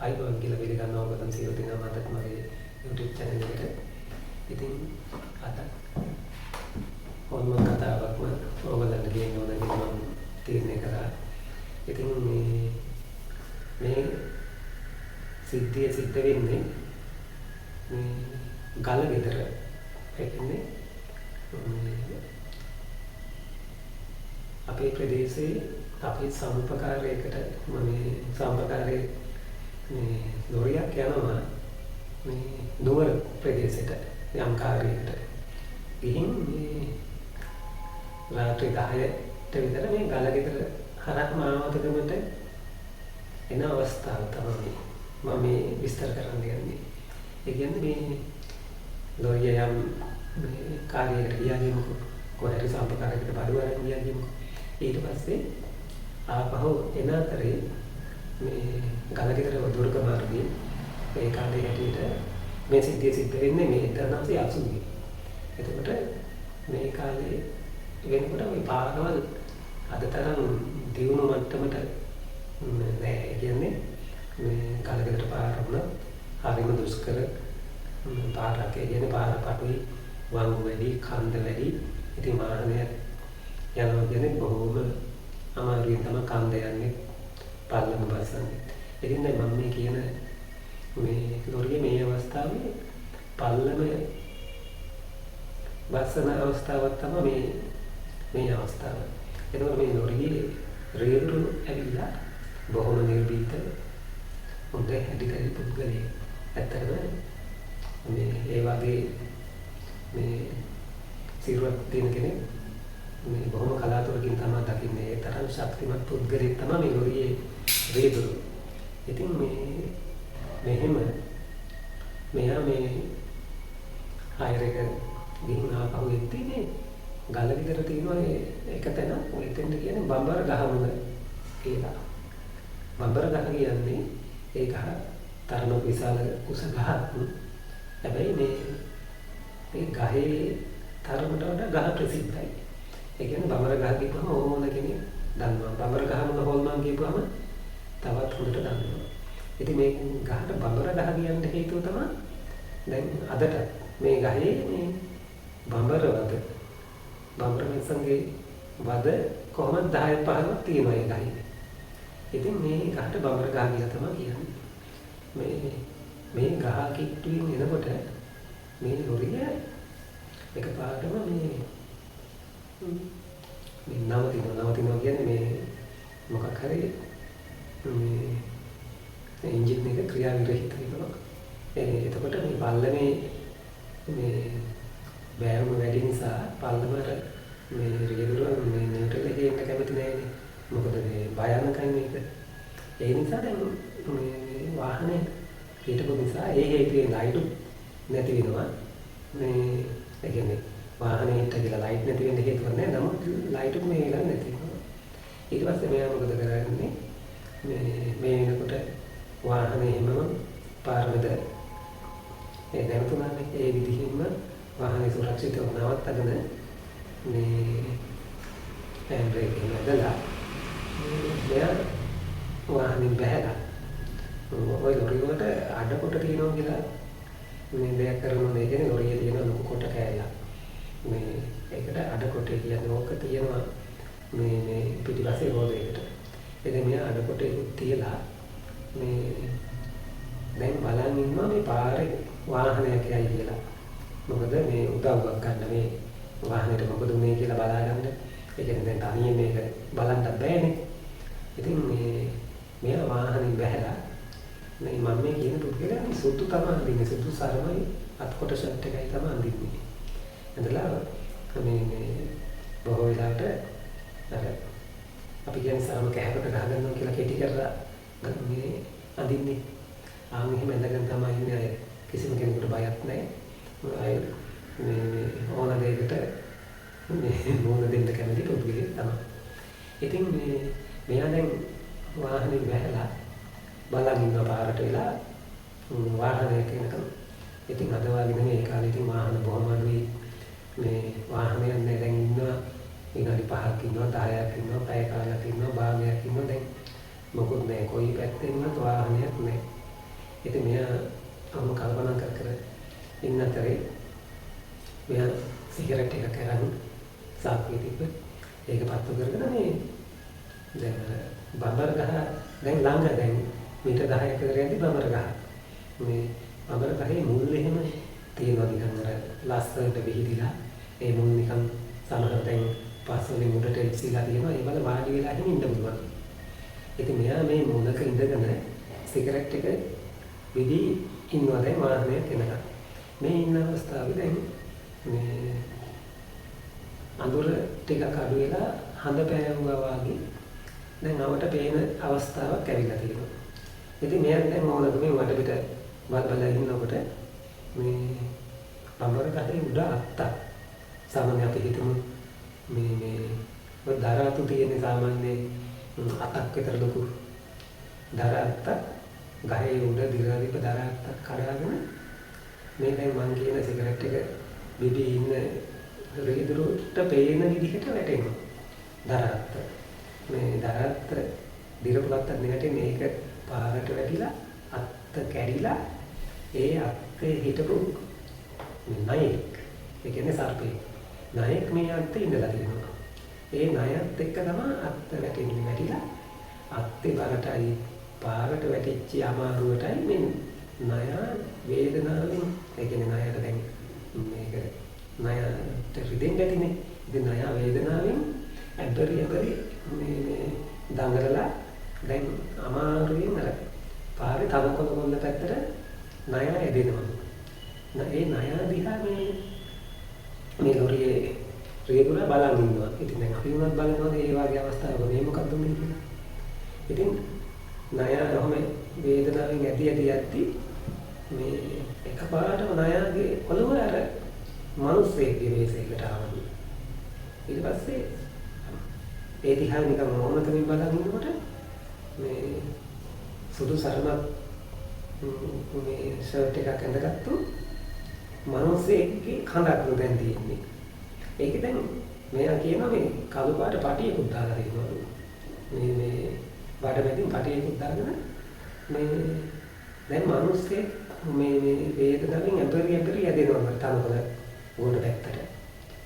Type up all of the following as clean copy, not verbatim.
අයිබෝන් කියලා පිළිගන්නවා ඔබ තමයි සියලු දෙනා මතත් මගේ YouTube channel එකට. ඉතින් අද ඕනම කතාවක්ම ඔයගොල්ලන්ට කියන්න ඕන කියලා මම තීරණය කරා. ඉතින් මේ සිද්ධිය සිද්ධ වෙන්නේ මේ ගල ගෙදර. ඒ කියන්නේ අපේ ප්‍රදේශයේ අපේ සම්පකාරයකට මේ සම්පකාරයේ මේ ලොරියක් යනවා මේ නුවර ප්‍රදේශයට යම් කාර්යයකට. ගිහින් මේ රාත්‍රී 10ට විතර මේ ගල ගෙදර හරක් මාවතකමට එන අවස්ථාව තමයි මම මේ විස්තර කරන්න යන්නේ. ඒ කියන්නේ මේ ලොරිය යම් මේ කාර්යයකට ගියාම කොහේ සම්පකාරයකට බඩු අරන් ගියාම ඊට පස්සේ ආපහු එන අතරේ මේ ගලගෙදර වදුරක මාර්ගයේ ඒ කාලේ හැටියට මේ සිද්ධිය සිද්ධ වෙන්නේ මේ 1980. එතකොට මේ කාලේ වෙනකොට මේ පාරවල් අද තරම් දියුණු මට්ටමට නෑ. ඒ කියන්නේ මේ ගලගෙදර පාර වුණා හරිම දුෂ්කර පාරක්. ඒ කියන්නේ පාර පටුයි වංගු වැඩි කන්ද වැඩි. ඉතින් වාහනයක් යනවා කියන්නේ බොහොම අමාරුවෙන් තමයි කන්ද යන්නේ පල්ලම බස්සන්නේ. ඉතින් මම මේ කියන මේ ලොරිය මේ අවස්ථාවේ පල්ලම බස්සන අවස්ථාවක් තමයි මේ අවස්ථාව. එතකොට මේ ලොරියේ රේරු ඇවිල්ලා බොහොම නිර්භීත හොඳ හැදිකරි පුද්ගලයෙක්. ඇත්තටම මේ ඒ වගේ මේ සිරුරක් තියෙන කෙනෙක් මේ බොහොම කලාතුරකින් තමයි දකින්නේ. ඒ තරම් ශක්තිමත් පුද්ගලයෙක් තමයි මේ ලොරියේ රේදුරු. ඉතින් මෙහෙම මෙයා මේ හයර් එක ගිහින් ආපහු එද්දී මේ ගල විතර තියෙනවා එක තැන ඔය එතෙන්ට කියන්නේ බඹර ගහමුණ කියලා. බඹර ගහ කියන්නේ ඒ ගහ තරම විශාල කුස ගහක්. හැබැයි මේ ගහේ තරමට වඩා ගහ ප්‍රසිද්ධයි. ඒ කියන්නේ බඹර ගහ කියපුවම ඕන කෙනෙක් දන්නවා. බඹර ගහමුණ හොල්මන් කියපුවම තවත් හොඳට දන්නවා. ඉතින් මේ ගහට බඹර ගහ කියන්න හේතුව තමයි දැන් අදට මේ ගහේ මේ බඹර වද බඹර මිනිස්සුන්ගේ වද කොහොමද 10 15ක් තියෙනවා ඒ ගහේ. ඉතින් මේ ගහට බඹර ගහ කියලා තමයි කියන්නේ. මේ ගහ කිට්ටුවෙන් එනකොට මේ ලොරිය එකපාරටම මේ නවතිනවා කියන්නේ මේ මොකක් හරි මේ එන්ජින් එක ක්‍රියා විරහිත වෙනවා. එතකොට මේ පල්ලමේ මේ බෑම වැඩි නිසා පල්ලමට මේ රියදුර මේ නියුට්‍රල් එකේ ඉන්න කැමති නෑනේ. මොකද මේ භයානකයි මේක. ඒ නිසා දැන් මේ වාහනේ හිටපු නිසා ඒ හේතුවෙන් ලයිට් නැති වෙනවා. මේ ඒ කියන්නේ වාහනේ හිට කියලා ලයිට් නැති වෙන්න හේතුවක් නෑ. නමුත් ලයිට් මේ වෙලාව නැති වෙනවා. ඊට පස්සේ මෙයා මොකද කරන්නේ? මේ වෙනකොට වාහනේ හැමම පාරවද ඒ දැනුතුනානේ ඒ විදිහින්ම වාහනේ සුරක්ෂිතව නවත්තගෙන මේ හෑන්ඩ් බ්‍රේක් එක නදලා මෙයා වාහනේ බැහැලා ඔය ලොරි වලට අඩකොට තියනවා කියලා මේ දෙයක් කරනවා. ඒ කියන්නේ ලොරියේ තියෙන ලොකු කොට කෑල්ලක්. මේ ඒකට අඩකොටේ කියන්නේ ඕක තියෙනවා මේ පිටිපස්සේ රෝදයකට. එතෙන් මෙයා අඩකොටේ තියලා මේ දැන් බලන් ඉන්නවා මේ පාරේ වාහනයක් යයි කියලා. මොකද මේ උදව්වක් ගන්න මේ වාහනේට මොකද උනේ කියලා බලා ගන්න. ඒ කියන්නේ දැන් තනියෙන් මේක බලන්න බෑනේ. ඉතින් මෙයා වාහනේ බැහැලා මේ මම මේ කියන පුද්ගලයා සුදු තමයි අඳින්නේ. සුදු සරමයි අත්කොට ෂර්ට් එකයි තමයි අඳින්නේ. එතලා මේ බොහෝ වෙලාවට අර අපි කියන්නේ සරම කැහකට ගහගන්නවා කියලා කෙටි කරලා මේ අඳින්නේ. එහෙම ඇඳගෙන තමයි ඉන්නේ අය. කිසිම කෙනෙකුට බයක් නැහැ. අය මේ ඕන දෙයකට මේ මොන දෙන්න කැමති පුද්ගලයෙක් තමයි. ඉතින් මෙයා දැන් වාහනේ බැහැලා බලන් ඉන්න පාරට වෙලා වාහනයක එනකම්. ඉතින් අද වගේ නෙමෙයි ඒ කාලේ ඉතින් වාහන බොහොම අඩුයි. මේ වාහනයක් නෑ දැන් ඉන්නවා විනාඩි 5ක් ඉන්නවා 10ක් ඉන්නවා පැය කාලයක් ඉන්නවා භාගයක් ඉන්නවා. දැන් මොකුත් නෑ කොයි පැත්තෙන්වත් වාහනයක් නෑ. ඉතින් මෙයා අම කල්පනා කර ඉන්න අතරේ මෙයා සිගරට් එකක් අරන් සාක්කුවේ තිබ්බ. ඒක පත්තු කරගෙන මේ දැන් බබර් ගහ දැන් ළඟ දැන් මීටර් 10ක විතර යද්දි බබර් ගහ. මේ බබර් ගහේ මුල් එහෙම තියෙනවා නිකන් අර ලස්සනට විහිදිලා. ඒ මුල් නිකන් සමහර දැන් පස්වලින් උඩට එච්චිලා තියෙනවා. ඒ වල වාඩි වෙලා එහෙම ඉන්න පුළුවන්. ඉතින් මෙයා මේ මුලක ඉඳගෙන සිගරට් එක විදි ඉන්නවා දැන් වාහනයක් එනකම්. මේ ඉන්න අවස්ථාවේ දැන් මේ අඳුර ටිකක් අඩු වෙලා හඳ පෑවුවා වගේ දැන් අපට පේන අවස්ථාවක් ඇවිල්ලා තියෙනවා. ඉතින් මෙයා දැන් මොනවද මේ වඩ පිට බල ඉන්නකොට මේ බඹර ගහේ උඩ අත්තක් සාමාන්‍ය අපි හිතමු මේ දරාතු තියෙන සාමාන්‍ය අතක් විතර ලොකු දරාත්තක් ගහේ උඩ දිගාරිප දරාත්තක් කඩාගෙන මේ දැන් මං කියන සිගරට් එක බිබී ඉන්න රියදුරට පේන විදිහට වැටෙනවා දරාත්ත. මේ දරාත්ත දිරපුලත්තක් නෙවැටෙන්නේ ඒක පාරට වැටිලා අත්ත කැඩිලා ඒ අත්තේ හිටපු නයෙක් ඒ කියන්නේ සර්පේ නයෙක් මේ අත්තේ ඉඳලා තියෙනවා. ඒ නයත් එක්ක තමයි අත්ත වැටෙන්නේ වැටිලා අත්තේ බරටයි පාරට වැටිච්ච අමාරුවටයි මේ නය වේදනාවෙන් ඒ කියන්නේ නයට දැන් මේක නයට රිදෙන්න ඇතිනේ. ඉතින් නය වේදනාවෙන් ඇබ්බරි මේ දඟලලා දැන් අමාරුවෙන් අර පාරේ තවකොළ පැත්තට නය ඇදෙනවා. ඒ නය දිහා මේ ලොරියේ රියදුර බලන් ඉන්නවා. ඉතින් දැන් අපි වුණත් බලනවා ඒ වගේ අවස්ථාවක මේ මොකද්ද මේ කියලා. ඉතින් නය ඔහම වේදනාවෙන් ඇති යද්දි මේ එකපාරටම නයගේ ඔළුව අර මිනිස්සෙක්ගේ වෙස්යකට ආවලු. ඊට පස්සේ ඒ දිහා නිකන් මොනකමින් බලන් ඉන්නකොට මේ සුදු සරමක් මේ ෂර්ට් එකක් ඇඳගත්තු මිනිස්සෙක්ගේ කඳක් දැන් තියෙන්නේ. ඒක දැන් මෙයා කියනවා මේ කළු පාට පටියකුත් දාලා තියෙනවා. මේ බඩමැදින් පටියකුත් දාගෙන මේ දැන් මිනිස්සේ මේ වේදනාවෙන් ඇබරි යදෙනවා තනකොළ උඩ පැත්තට.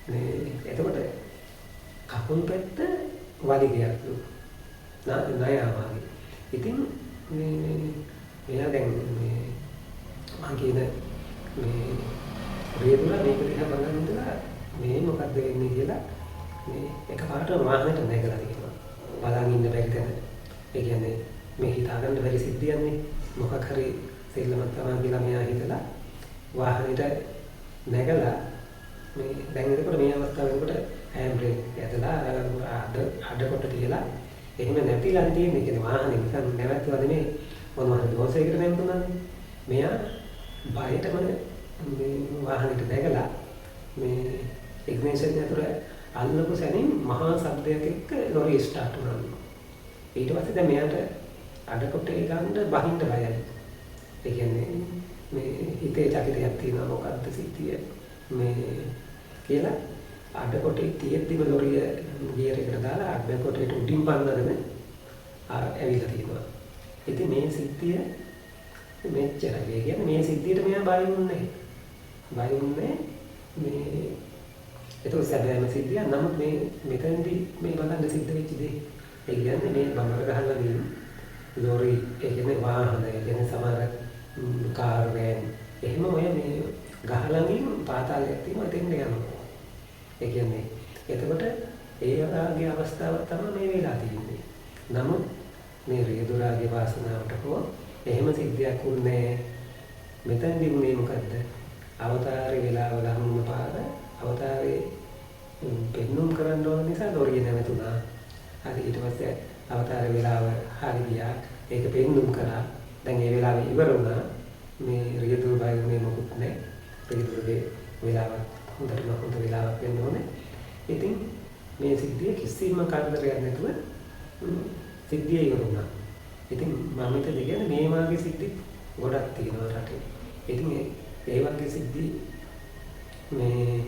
මේ එතකොට කකුල් පැත්ත වලිගයක්ලු. ණයවාගේ. ඉතින් මෙයා දැන් මේ මං කියන මේ වේදුර මේක දිහා බලන් ඉඳලා මේ මොකද්ද වෙන්නේ කියලා මේ එකපාරට වාහනේට නැගලා තියෙනවා. බලන් ඉන්න බැරි තැන. ඒ කියන්නේ මේ හිතාගන්න බැරි සිද්ධියන්නේ මොකක් හරි සෙල්ලමක් තමයි කියලා මෙයා හිතලා වාහනේට නැගලා මේ දැන් එතකොට මේ අවස්ථාව වෙනකොට හෑන්ඩ් බ්‍රේක් ඇදලා අඩ කොට තියලා එහෙම නැතිලා තියෙන්නේ. කියන්නේ වාහනේ නිකන් නැවතුවා නෙමෙයි මොනවා හරි දෝෂයකට නැම්තුණානේ. මෙයා බයටම මේ වාහනේට නැගලා මේ ඉග්නිෂන් යතුර අල්ලපු සැනින් මහා ශබ්දයක් එක්ක ලොරිය ස්ටාර්ට් වුණා. ඊට පස්සේ දැන් මෙයාට අඩකොටේ ගන්න බහින්න බයයි. ඒ කියන්නේ මේ හිතේ චකිතයක් තියෙනවා මොකද්ද සිද්ධිය මේ කියලා අඩකොටේ තියෙද්දිම ලොරිය ගියර් එකට දාලා අඩකොටේට උඩින් පන්නගෙන ඇවිල්ලා තියෙනවා. ඉතින් මේ සිද්ධිය මෙච්චරයි. ඒ කියන්නේ මේ සිද්ධියට මෙයා බය වුණේ නැහැ. මේ ඒක සැබෑම සිද්ධිය. නමුත් මේ මෙතනදී මේ බලන්න සිද්ධ වෙච්ච දේ ඒ කියන්නේ මේ බඹර ගහලා ගිහින් ලෝරි ඒ කියන්නේ වාහන ඒ කියන්නේ සමහර කාර් වෑන් එහෙම ඔය මේ ගහලා ගිහින් පාතාලයක් තියෙනවා එතෙන්ට යනවා. ඒ කියන්නේ එතකොට ඒ වගේ අවස්ථාවක් තමයි මේ වෙලා තියෙන්නේ. නමුත් මේ රියදුරාගේ වාසනාවට හෝ එහෙම සිද්ධියක් වුණේ මෙතනදී උනේ මොකද්ද? අවතාරේ වෙලාව ගහමුම පාර අවතාරේ පෙන්නුම් කරන්න ඕන නිසා ලොරිය නැවතුණා. හරි ඊට පස්සේ අවතාරේ වෙලාව හරි ගියා. ඒක පෙන්නුම් කරා. දැන් ඒ වෙලාවේ ඉවර වුණා. මේ රියදුර බයිනේ මොකුත් නැහැ. රියදුරගේ වෙලාව හොඳ වෙලාවක් වෙන්න ඕනේ. ඉතින් මේ සිද්ධිය කිසිම කරදරයක් නැතුව සිද්ධිය ඉවර වුණා. ඉතින් මම හිතන්නේ කියන්නේ මේ වාගේ සිද්ධි ගොඩක් තියෙනවා රටේ. ඉතින් ඒ වගේ සිද්ධි මේ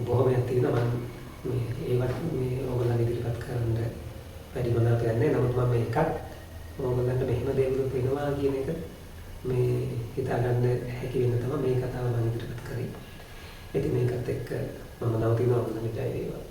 බොහොමයක් තියෙනවා. මම ඒවත් මේ ඕගොල්ලන් ඉදිරිපත් කරන්න වැඩි මනාපයක් නැහැ. නමුත් මම එකක් ඕගොල්ලන්ට මෙහෙම දේවල් වෙනවා කියන එක මේ හිතාගන්න හැකි වෙන තමයි මේ කතාව මම ඉදිරිපත් කරේ. ඉතින් මේකත් එක්ක මම නවතිනවා. මොකද ජය වේවා.